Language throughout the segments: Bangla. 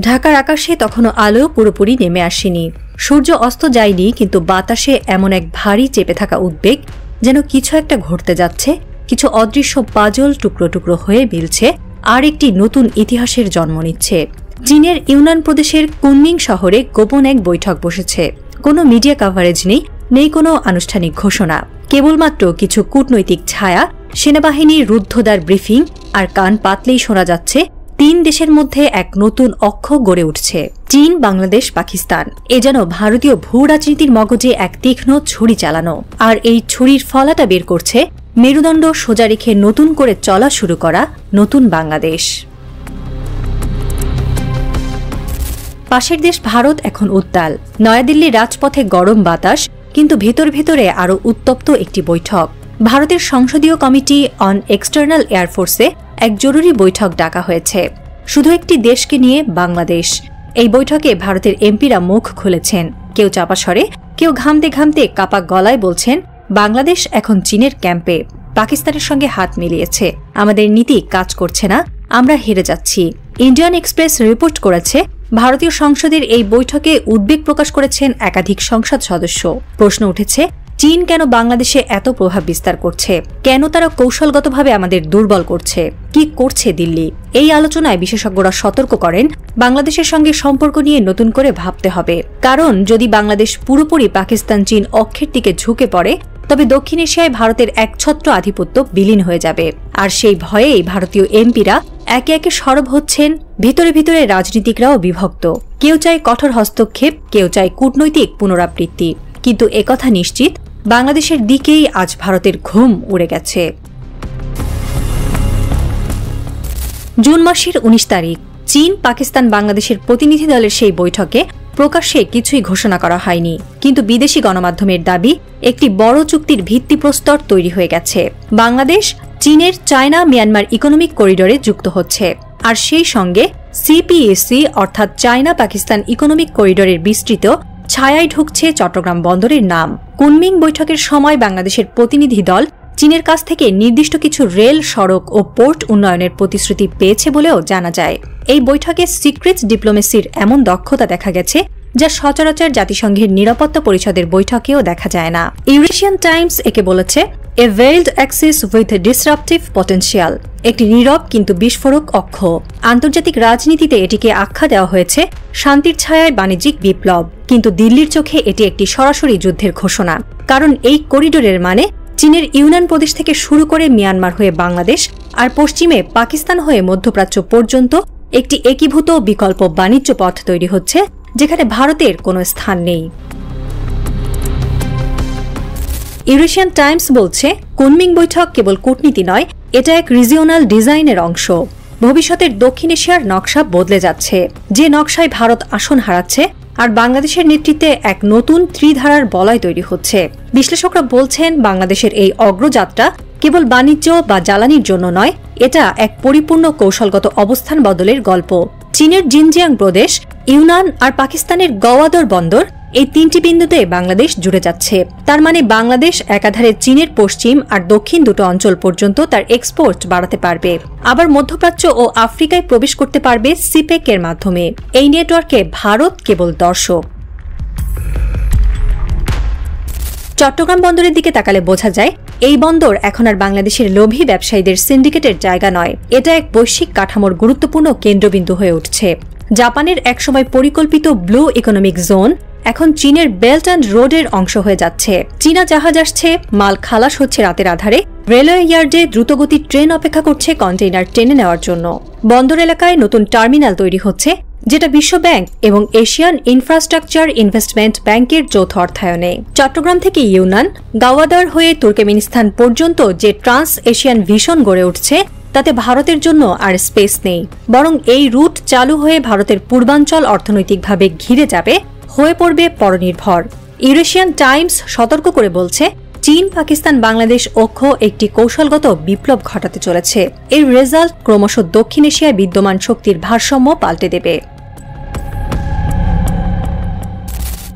ঢাকার আকাশে তখনও আলো পুরোপুরি নেমে আসেনি। সূর্য অস্ত যায়নি, কিন্তু বাতাসে এমন এক ভারী চেপে থাকা উদ্বেগ, যেন কিছু একটা ঘটতে যাচ্ছে। কিছু অদৃশ্য পাজল টুকরো টুকরো হয়ে মিলছে, আর একটি নতুন ইতিহাসের জন্ম নিচ্ছে। চীনের ইউনান প্রদেশের কুনমিং শহরে গোপন এক বৈঠক বসেছে। কোনো মিডিয়া কাভারেজ নেই কোনো আনুষ্ঠানিক ঘোষণা, কেবলমাত্র কিছু কূটনৈতিক ছায়া, সেনাবাহিনীর রুদ্ধদ্বার ব্রিফিং, আর কান পাতলেই শোনা যাচ্ছে তিন দেশের মধ্যে এক নতুন অক্ষ গড়ে উঠছে, চীন, বাংলাদেশ, পাকিস্তান। এ যেন ভারতীয় ভূ রাজনীতির মগজে এক তীক্ষ্ণ ছুরি চালানো, আর এই ছুরির ফলাটা বের করছে মেরুদণ্ড সোজা রেখে নতুন করে চলা শুরু করা নতুন বাংলাদেশ। পাশের দেশ ভারত এখন উত্তাল। নয়াদিল্লির রাজপথে গরম বাতাস, কিন্তু ভেতর ভেতরে আরও উত্তপ্ত একটি বৈঠক। ভারতের সংসদীয় কমিটি অন এক্সটার্নাল এয়ারফোর্সে এক জরুরি বৈঠক ডাকা হয়েছে, শুধু একটি দেশকে নিয়ে, বাংলাদেশ। এই বৈঠকে ভারতের এমপিরা মুখ খুলেছেন, কেউ চাপা স্বরে, কেউ ঘামতে ঘামতে কাপা গলায় বলছেন বাংলাদেশ এখন চীনের ক্যাম্পে, পাকিস্তানের সঙ্গে হাত মিলিয়েছে, আমাদের নীতি কাজ করছে না, আমরা হেরে যাচ্ছি। ইন্ডিয়ান এক্সপ্রেস রিপোর্ট করেছে, ভারতীয় সংসদের এই বৈঠকে উদ্বেগ প্রকাশ করেছেন একাধিক সংসদ সদস্য। প্রশ্ন উঠেছে, চীন কেন বাংলাদেশে এত প্রভাব বিস্তার করছে? কেন তারা কৌশলগতভাবে আমাদের দুর্বল করছে? কি করছে দিল্লি? এই আলোচনায় বিশেষজ্ঞরা সতর্ক করেন, বাংলাদেশের সঙ্গে সম্পর্ক নিয়ে নতুন করে ভাবতে হবে। কারণ যদি বাংলাদেশ পুরোপুরি পাকিস্তান চীন অক্ষের দিকে ঝুঁকে পড়ে, তবে দক্ষিণ এশিয়ায় ভারতের একছত্র আধিপত্য বিলীন হয়ে যাবে। আর সেই ভয়েই ভারতীয় এমপিরা একে একে সরব হচ্ছেন। ভিতরে ভিতরে রাজনীতিকরাও বিভক্ত, কেউ চায় কঠোর হস্তক্ষেপ, কেউ চায় কূটনৈতিক পুনরাবৃত্তি। কিন্তু একথা নিশ্চিত, বাংলাদেশের দিকেই আজ ভারতের ঘুম উড়ে গেছে। জুন মাসের 19 তারিখ চীন, পাকিস্তান, বাংলাদেশের প্রতিনিধি দলের সেই বৈঠকে প্রকাশ্যে কিছুই ঘোষণা করা হয়নি, কিন্তু বিদেশি গণমাধ্যমের দাবি একটি বড় চুক্তির ভিত্তিপ্রস্তর তৈরি হয়ে গেছে। বাংলাদেশ চীনের চায়না মিয়ানমার ইকোনমিক করিডোরে যুক্ত হচ্ছে, আর সেই সঙ্গে সিপিএসি অর্থাৎ চায়না পাকিস্তান ইকোনমিক করিডোরের বিস্তৃত ছায়ায় ঢুকছে চট্টগ্রাম বন্দরের নাম। কুনমিং বৈঠকের সময় বাংলাদেশের প্রতিনিধি দল চীনের কাছ থেকে নির্দিষ্ট কিছু রেল, সড়ক ও পোর্ট উন্নয়নের প্রতিশ্রুতি পেয়েছে বলেও জানা যায়। এই বৈঠকে সিক্রেট ডিপ্লোমেসির এমন দক্ষতা দেখা গেছে, যা সচরাচর জাতিসংঘের নিরাপত্তা পরিষদের বৈঠকেও দেখা যায় না। ইউরেশিয়ান টাইমস একে বলেছে এ ভেইলড অ্যাক্সিস উইথ ডিসরাপটিভ পটেনশিয়াল, একটি নীরব কিন্তু বিস্ফোরক অক্ষ। আন্তর্জাতিক রাজনীতিতে এটিকে আখ্যা দেওয়া হয়েছে শান্তির ছায়ায় বাণিজ্যিক বিপ্লব, কিন্তু দিল্লির চোখে এটি একটি সরাসরি যুদ্ধের ঘোষণা। কারণ এই করিডোরের মানে চীনের ইউনান প্রদেশ থেকে শুরু করে মিয়ানমার হয়ে বাংলাদেশ, আর পশ্চিমে পাকিস্তান হয়ে মধ্যপ্রাচ্য পর্যন্ত একটি একীভূত বিকল্প বাণিজ্য পথ তৈরি হচ্ছে, যেখানে ভারতের কোনো স্থান নেই। ইউরেশিয়ান টাইমস বলছে, কুনমিং বৈঠক কেবল কূটনীতি নয়, এটা এক রিজিওনাল ডিজাইনের অংশ। ভবিষ্যতের দক্ষিণ এশিয়ার নকশা বদলে যাচ্ছে, যে নকশায় ভারত আসন হারাচ্ছে, আর বাংলাদেশের নেতৃত্বে এক নতুন ত্রিধারার বলয় তৈরি হচ্ছে। বিশ্লেষকরা বলছেন, বাংলাদেশের এই অগ্রযাত্রা কেবল বাণিজ্য বা জ্বালানির জন্য নয়, এটা এক পরিপূর্ণ কৌশলগত অবস্থান বদলের গল্প। চীনের জিনজিয়াং প্রদেশ, ইউনান আর পাকিস্তানের গওয়াদর বন্দর, এই তিনটি বিন্দুতে বাংলাদেশ জুড়ে যাচ্ছে। তার মানে বাংলাদেশ একাধারে চীনের পশ্চিম আর দক্ষিণ দুটো অঞ্চল পর্যন্ত তার এক্সপোর্ট বাড়াতে পারবে, আবার মধ্যপ্রাচ্য ও আফ্রিকায় প্রবেশ করতে পারবে সিপেক এর মাধ্যমে। এই নেটওয়ার্কে ভারত কেবল দর্শক। চট্টগ্রাম বন্দরের দিকে তাকালে বোঝা যায়, এই বন্দর এখন আর বাংলাদেশের লোভী ব্যবসায়ীদের সিন্ডিকেটের জায়গা নয়, এটা এক বৈশ্বিক কাঠামোর গুরুত্বপূর্ণ কেন্দ্রবিন্দু হয়ে উঠছে। জাপানের একসময় পরিকল্পিত ব্লু ইকোনমিক জোন এখন চীনের বেল্ট অ্যান্ড রোডের অংশ হয়ে যাচ্ছে। চীনা জাহাজ আসছে, মাল খালাস হচ্ছে রাতের আধারে, রেলওয়ে ইয়ার্ডে দ্রুতগতির ট্রেন অপেক্ষা করছে কন্টেইনার টেনে নেওয়ার জন্য। বন্দর এলাকায় নতুন টার্মিনাল তৈরি হচ্ছে, যেটা বিশ্ব ব্যাংক এবং এশিয়ান ইনফ্রাস্ট্রাকচার ইনভেস্টমেন্ট ব্যাংকের যৌথ অর্থায়নে। চট্টগ্রাম থেকে ইউনান, গাওয়াদার হয়ে তুর্কমেনিস্তান পর্যন্ত যে ট্রান্স এশিয়ান ভিশন গড়ে উঠছে, তাতে ভারতের জন্য আর স্পেস নেই। বরং এই রুট চালু হয়ে ভারতের পূর্বাঞ্চল অর্থনৈতিকভাবে ঘিরে যাবে, হয়ে পড়বে পরনির্ভর। ইউরেশিয়ান টাইমস সতর্ক করে বলছে, চীন, পাকিস্তান, বাংলাদেশ অক্ষ একটি কৌশলগত বিপ্লব ঘটাতে চলেছে। এর রেজাল্ট ক্রমশ দক্ষিণ এশিয়ায় বিদ্যমান শক্তির ভারসাম্য পাল্টে দেবে।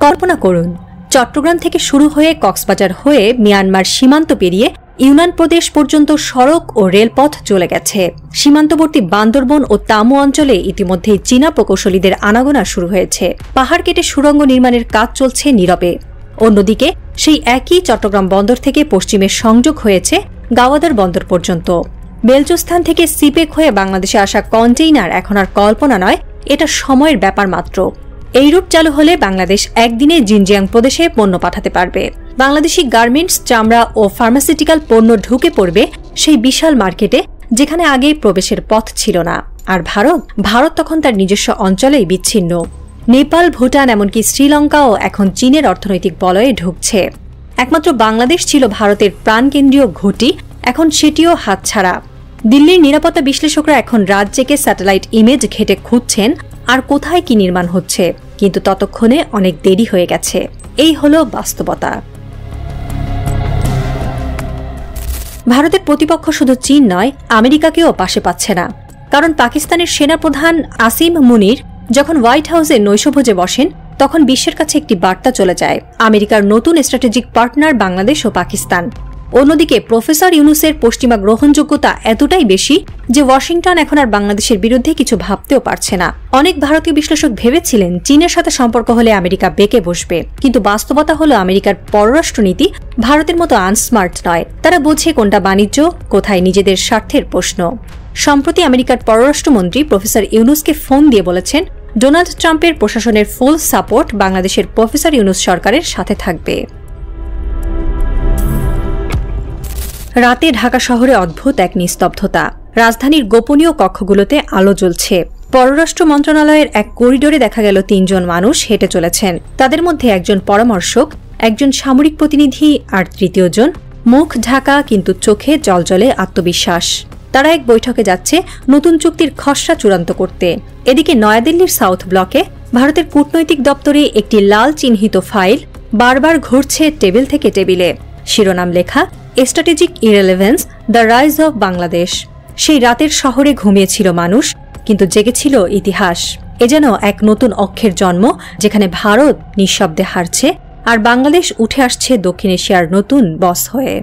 কল্পনা করুন, চট্টগ্রাম থেকে শুরু হয়ে কক্সবাজার হয়ে মিয়ানমার সীমান্ত পেরিয়ে ইউনান প্রদেশ পর্যন্ত সড়ক ও রেলপথ চলে গেছে। সীমান্তবর্তী বান্দরবন ও তামু অঞ্চলে ইতিমধ্যেই চীনা প্রকৌশলীদের আনাগোনা শুরু হয়েছে। পাহাড় কেটে সুড়ঙ্গ নির্মাণের কাজ চলছে নীরবে। অন্যদিকে সেই একই চট্টগ্রাম বন্দর থেকে পশ্চিমে সংযোগ হয়েছে গাওয়াদার বন্দর পর্যন্ত। বেলুচিস্তান থেকে সিপেক হয়ে বাংলাদেশে আসা কন্টেইনার এখন আর কল্পনা নয়, এটা সময়ের ব্যাপার মাত্র। এই রুট চালু হলে বাংলাদেশ একদিনে জিনজিয়াং প্রদেশে পণ্য পাঠাতে পারবে। বাংলাদেশি গার্মেন্টস, চামড়া ও ফার্মাসিউটিক্যাল পণ্য ঢুকে পড়বে সেই বিশাল মার্কেটে, যেখানে আগে প্রবেশের পথ ছিল না। আর ভারত তখন তার নিজস্ব অঞ্চলেই বিচ্ছিন্ন। নেপাল, ভুটান, এমনকি শ্রীলঙ্কাও এখন চীনের অর্থনৈতিক বলয়ে ঢুকছে। একমাত্র বাংলাদেশ ছিল ভারতের প্রাণকেন্দ্রীয় ঘটি, এখন সেটিও হাতছাড়া। দিল্লির নিরাপত্তা বিশ্লেষকরা এখন রাত জেগে স্যাটেলাইট ইমেজ ঘেটে খুঁজছেন আর কোথায় কি নির্মাণ হচ্ছে, কিন্তু ততক্ষণে অনেক দেরি হয়ে গেছে। এই হলো বাস্তবতা। ভারতের প্রতিপক্ষ শুধু চীন নয়, আমেরিকাকেও পাশে পাচ্ছে না। কারণ পাকিস্তানের সেনাপ্রধান আসিম মুনির যখন হোয়াইট হাউসে নৈশভোজে বসেন, তখন বিশ্বের কাছে একটি বার্তা চলে যায়, আমেরিকার নতুন স্ট্র্যাটেজিক পার্টনার বাংলাদেশ ও পাকিস্তান। অন্যদিকে প্রফেসর ইউনুসের পশ্চিমা গ্রহণযোগ্যতা এতটাই বেশি যে ওয়াশিংটন এখন আর বাংলাদেশের বিরুদ্ধে কিছু ভাবতেও পারছে না। অনেক ভারতীয় বিশ্লেষক ভেবেছিলেন চীনের সাথে সম্পর্ক হলে আমেরিকা বেঁকে বসবে, কিন্তু বাস্তবতা হলো আমেরিকার পররাষ্ট্রনীতি ভারতের মতো আনস্মার্ট নয়। তারা বোঝে কোনটা বাণিজ্য, কোথায় নিজেদের স্বার্থের প্রশ্ন। সম্প্রতি আমেরিকার পররাষ্ট্রমন্ত্রী প্রফেসর ইউনুসকে ফোন দিয়ে বলেছেন ডোনাল্ড ট্রাম্পের প্রশাসনের ফুল সাপোর্ট বাংলাদেশের প্রফেসর ইউনুস সরকারের সাথে থাকবে। রাতে ঢাকা শহরে অদ্ভুত এক নিস্তব্ধতা। রাজধানীর গোপনীয় কক্ষগুলোতে আলো জ্বলছে। পররাষ্ট্র মন্ত্রণালয়ের এক করিডোরে দেখা গেল ৩ জন মানুষ হেঁটে চলেছেন। তাদের মধ্যে একজন পরামর্শক, একজন সামরিক প্রতিনিধি আর তৃতীয় জন মুখ ঢাকা কিন্তু চোখে জলজলে আত্মবিশ্বাস। তারা এক বৈঠকে যাচ্ছে নতুন চুক্তির খসড়া চূড়ান্ত করতে। এদিকে নয়াদিল্লির সাউথ ব্লকে ভারতের কূটনৈতিক দপ্তরে একটি লাল চিহ্নিত ফাইল বারবার ঘুরছে টেবিল থেকে টেবিলে। শিরোনাম লেখা strategic irrelevance, the rise of Bangladesh. সেই রাতের শহরে ঘুমিয়েছিল মানুষ, কিন্তু জেগেছিল ইতিহাস। এ যেন এক নতুন অক্ষের জন্ম, যেখানে ভারত নিঃশব্দে হারছে আর বাংলাদেশ উঠে আসছে দক্ষিণ এশিয়ার নতুন বস হয়ে।